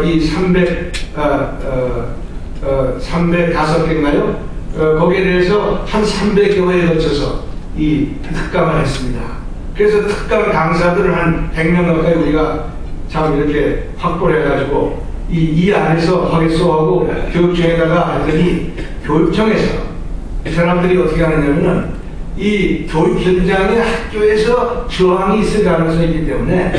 이 305개인가요? 거기에 대해서 한 300여회에 거쳐서 이 특강을 했습니다. 그래서 특강 강사들을 한 100명 가까이 우리가 참 이렇게 확보를 해가지고 이 안에서 하겠소하고 교육청에다가 했더니 교육청에서 이 사람들이 어떻게 하느냐면은 이 교육 현장에 학교에서 저항이 있을 가능성이 있기 때문에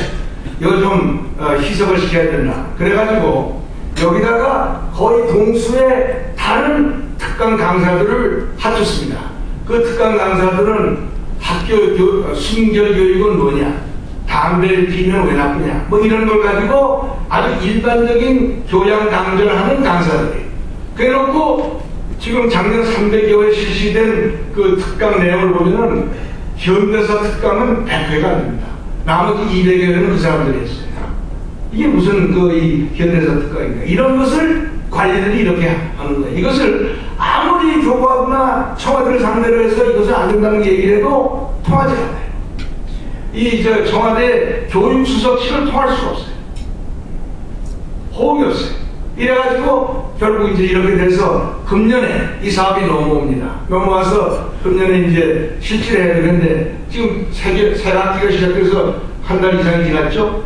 이거 좀 희석을 시켜야 된다. 그래가지고 여기다가 거의 동수의 다른 특강 강사들을 합쳤습니다. 그 특강 강사들은 학교 순결 교육은 뭐냐, 담배를 피우면 왜 나쁘냐, 뭐 이런 걸 가지고 아주 일반적인 교양 강좌를 하는 강사들이. 그래놓고 지금 작년 300여회 실시된 그 특강 내용을 보면은 현대사 특강은 100회가 안 됩니다. 나머지 200여회는 그 사람들이 했어요. 이게 무슨 이 현대사 특강인가. 이런 것을 관리들이 이렇게 하는 거예요. 이것을 아무리 교과나 청와대를 상대로 해서 이것을 안 된다는 얘기를 해도 통하지 않아요. 청와대 교육수석실을 통할 수가 없어요. 호응이 없어요. 이래가지고 결국 이제 이렇게 돼서 금년에 이 사업이 넘어옵니다. 넘어와서 금년에 이제 실시를 해야 되는데 지금 새 학기가 시작돼서 한 달 이상이 지났죠?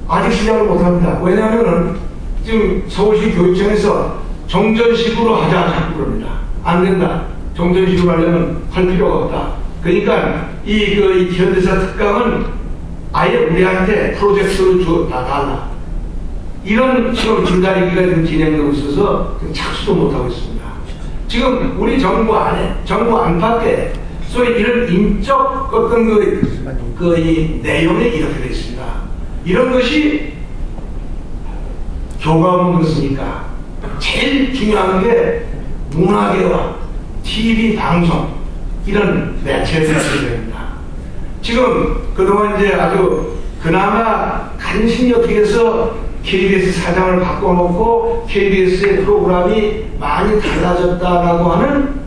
아직 시작을 못합니다. 왜냐하면은 지금 서울시 교육청에서 정전식으로 하자 자꾸 그럽니다. 안 된다. 정전식으로 하려면 할 필요가 없다. 그러니까 이 현대사 특강은 아예 우리한테 프로젝트로 다 달라. 이런 지금 줄다리기가 지금 진행되고 있어서 착수도 못하고 있습니다. 지금 우리 정부 안에, 정부 안팎에 소위 이런 인적 어떤 이 내용이 이렇게 되어 있습니다. 이런 것이 교과문 그렇습니까? 제일 중요한 게 문화계와 TV 방송 이런 매체들이 됩니다. 지금 그동안 이제 아주 그나마 간신히 어떻게 해서 KBS 사장을 바꿔놓고 KBS의 프로그램이 많이 달라졌다라고 하는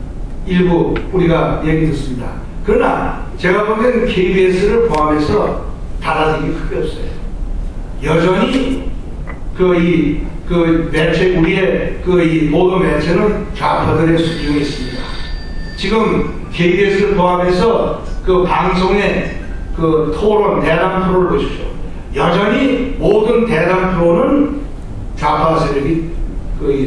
일부 우리가 얘기 듣습니다. 그러나 제가 보기엔 KBS를 포함해서 달라진 게 크게 없어요. 여전히 매체, 우리의 이 모든 매체는 좌파들의 수중에 있습니다. 지금 KBS를 포함해서 방송의 토론, 대담 프로를 보십시오. 여전히 모든 대담 프로는 좌파 세력이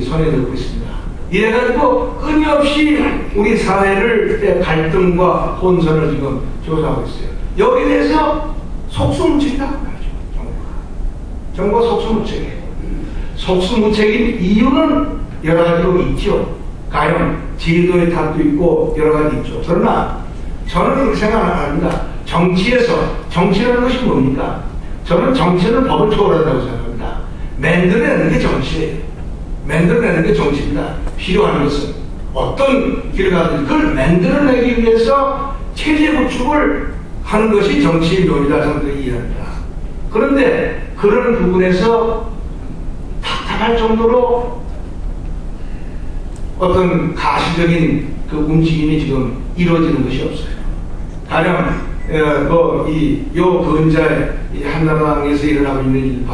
손에 들고 있습니다. 이래가지고 끊임없이 우리 사회를 갈등과 혼선을 지금 조사하고 있어요. 여기에 대해서 속수무책이라고 하죠. 정부가 속수무책이에요. 속수무책인 이유는 여러 가지로 있죠. 가령 제도의 탓도 있고 여러 가지 있죠. 그러나 저는 그렇게 생각 안 합니다. 정치라는 것이 뭡니까? 저는 정치는 법을 초월한다고 생각합니다. 만들어내는 게 정치예요. 만들어내는 게 정치입니다. 필요한 것은 어떤 길을 가든지 그걸 만들어내기 위해서 체제 구축을 하는 것이 정치의 묘미다 저는 이해합니다. 그런데 그런 부분에서 답답할 정도로 어떤 가시적인 움직임이 지금 이루어지는 것이 없어요. 가령 요 근자에 한나라당에서 일어나고 있는 일들을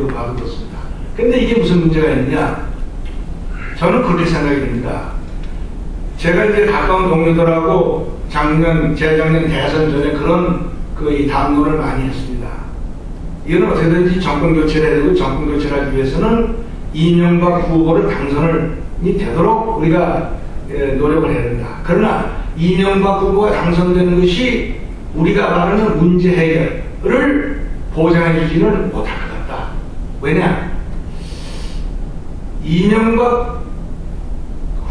봐도 그렇습니다. 근데 이게 무슨 문제가 있느냐? 저는 그렇게 생각이 듭니다. 제가 이제 가까운 동료들하고 재작년 대선 전에 그런 이 담론을 많이 했습니다. 이건 어떻게든지 정권 교체를 해야 되고 정권 교체를 하기 위해서는 이명박 후보를 당선이 되도록 우리가 노력을 해야 된다. 그러나 이명박 후보가 당선되는 것이 우리가 말하는 문제 해결을 보장해 주지는 못할 것 같다. 왜냐? 이명박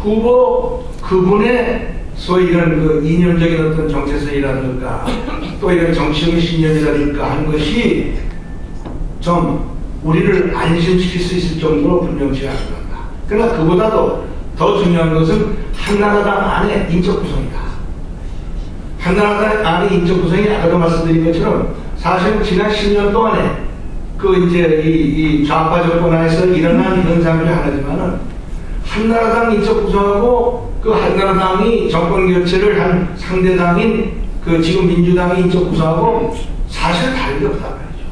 후보 그분의 소위 이런 이념적인 어떤 정체성이라든가 또 이런 정치적인 신념이라든가 하는 것이 좀 우리를 안심시킬 수 있을 정도로 분명치가 않을 것 같다. 그러나 그보다도 더 중요한 것은 한나라당 안의 인적 구성이다. 한나라당 안의 인적 구성이 아까도 말씀드린 것처럼 사실은 지난 10년 동안에 이 좌파 정권 안에서 일어난 현상 중에 하나지만은 한나라당 인적 구성하고 한나라당이 정권 교체를 한 상대당인 지금 민주당이 인적 구성하고 사실 다른 게 없단 말이죠.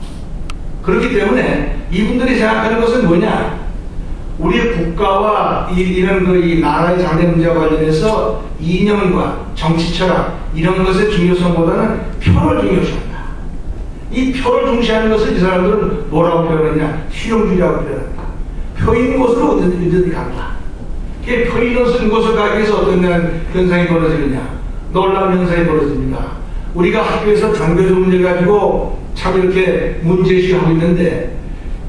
그렇기 때문에 이분들이 생각하는 것은 뭐냐? 우리 국가와 이런 이 나라의 장래 문제와 관련해서 이념과 정치 철학 이런 것의 중요성보다는 표를 중요시한다. 이 표를 중시하는 것을 이 사람들은 뭐라고 표현하냐? 실용주의라고 표현한다. 표 있는 곳으로 어디든지 간다. 표 있는 곳을 가기 위해서 어떤 현상이 벌어지느냐? 놀라운 현상이 벌어집니다. 우리가 학교에서 종교적 문제 가지고 참 이렇게 문제시하고 있는데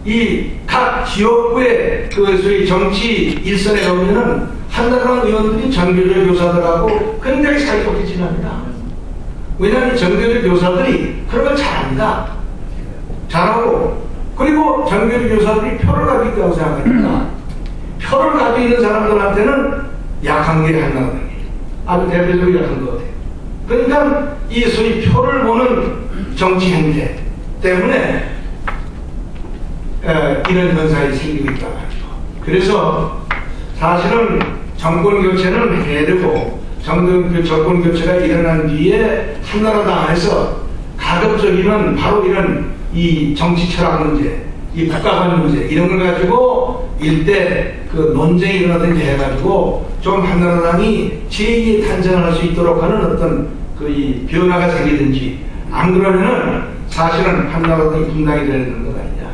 이 각 지역구의 그 소위 정치 일선에 가보면은 한나라당 의원들이 정교조 교사들하고 굉장히 사이좋게 지냅니다. 왜냐하면 정교조 교사들이 그런 걸 잘합니다. 잘하고 그리고 정교조 교사들이 표를 가지고 있다고 생각하니까 표를 가지고 있는 사람들한테는 약한 게 한나라당이에요. 아주 대표적으로 약한 것 같아요. 그러니까 이 소위 표를 보는 정치 행태 때문에 이런 현상이 생기고 있다고 하죠. 그래서 사실은 정권 교체는 해야 되고 정권 교체가 일어난 뒤에 한나라당 안에서 가급적이면 바로 이런 이 정치 철학 문제, 이 국가관 문제 이런 걸 가지고 일대 그 논쟁이 일어나든지 해가지고 좀 한나라당이 제2의 탄생을 할 수 있도록 하는 어떤 그 이 변화가 생기든지 안 그러면은 사실은 한나라당이 분당이 되는 것 아니냐.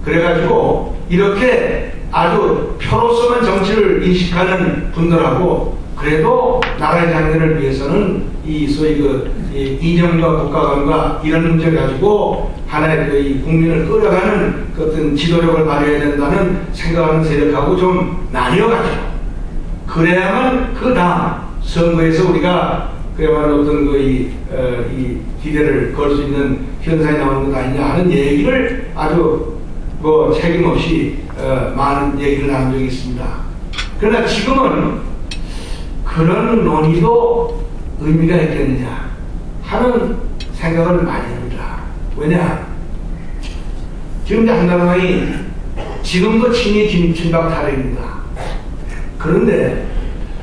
그래가지고 이렇게 아주 표로서만 정치를 인식하는 분들하고 그래도 나라의 장래를 위해서는 이 소위 그 이념과 국가관과 이런 문제를 가지고 하나의 그 이 국민을 끌어가는 그 어떤 지도력을 발휘해야 된다는 생각하는 세력하고 좀 나뉘어가지고 그래야만 그 다음 선거에서 우리가 그야말로 어떤 그 이 기대를 걸 수 있는 현상이 나오는 것 아니냐 하는 얘기를 아주 뭐 책임없이 많은 얘기를 나눈 적이 있습니다. 그러나 지금은 그런 논의도 의미가 있겠느냐 하는 생각을 많이 합니다. 왜냐? 지금 이제 한나라당이 지금도 친이 친박 타령입니다. 그런데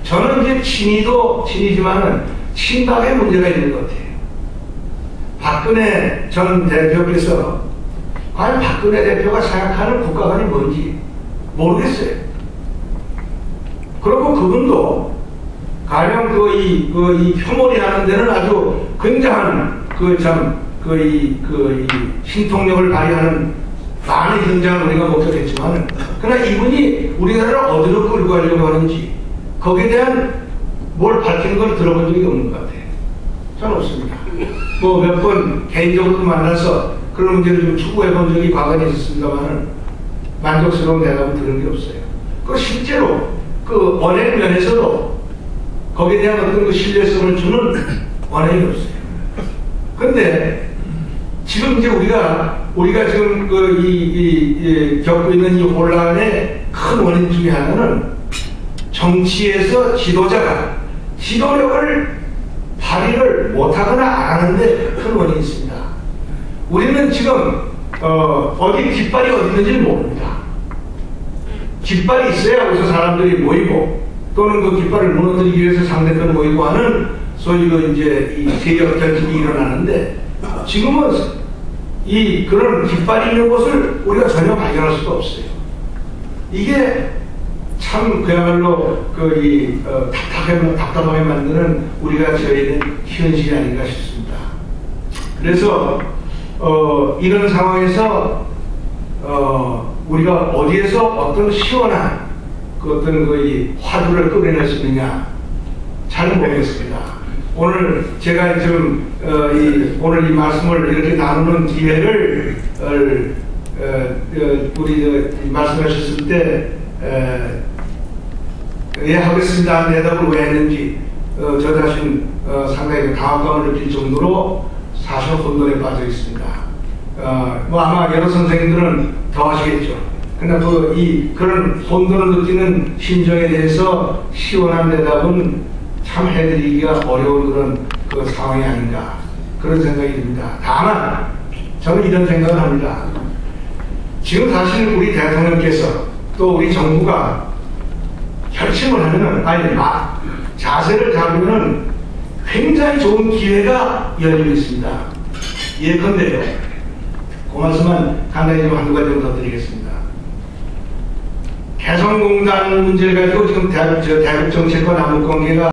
저는 이제 친이도 친이지만은 친박의 문제가 있는 것 같아요. 박근혜 전 대표께서 과연 박근혜 대표가 생각하는 국가관이 뭔지 모르겠어요. 그리고 그분도 가령 이 표몰이 하는 데는 아주 굉장한 이 신통력을 발휘하는 많은 현장을 우리가 목격했지만, 그러나 이분이 우리나라를 어디로 끌고 가려고 하는지 거기에 대한 뭘 밝히는 걸 들어본 적이 없는 것 같아요. 저는 없습니다. 뭐 몇 번 개인적으로 만나서 그런 문제를 좀 추구해 본 적이 과거에 있었습니다만은 만족스러운 대답을 들은 게 없어요. 그 실제로 그 언행 면에서도 거기에 대한 어떤 그 신뢰성을 주는 언행이 없어요. 그런데 지금 이제 우리가 지금 겪고 있는 이 혼란의 큰 원인 중에 하나는 정치에서 지도자가 지도력을 발휘를 못하거나 안 하는데 큰 원인이 있습니다. 우리는 지금 어디 깃발이 어디 있는지 모릅니다. 깃발이 있어야 여기서 사람들이 모이고 또는 그 깃발을 무너뜨리기 위해서 상대편을 모이고 하는 소위 이제 이 세력 결집이 일어나는데 지금은 그런 깃발이 있는 곳을 우리가 전혀 발견할 수가 없어요. 이게 참 그야말로 답답하게 만드는 우리가 처해 있는 현실이 아닌가 싶습니다. 그래서 이런 상황에서 우리가 어디에서 어떤 시원한 어떤 화두를 끌어낼 수 있느냐 잘 모르겠습니다. 오늘 제가 지금 오늘 이 말씀을 이렇게 나누는 기회를 우리 말씀하셨을 때 예 하겠습니다 대답을 왜 했는지 저 자신 상당히 당혹감을 느낄 정도로 사실 혼돈에 빠져 있습니다. 뭐 아마 여러 선생님들은 더 하시겠죠. 그러나 그런 혼돈을 느끼는 심정에 대해서 시원한 대답은 참 해드리기가 어려운 그런 그 상황이 아닌가 그런 생각이 듭니다. 다만 저는 이런 생각을 합니다. 지금 사실 우리 대통령께서 또 우리 정부가 결심을 하면은 자세를 잡으면은 굉장히 좋은 기회가 열리고 있습니다. 예컨대요. 그 말씀은 간단히 좀 한두 가지 좀 더 드리겠습니다. 개성공단 문제를 가지고 지금 대북 정책과 남북 관계가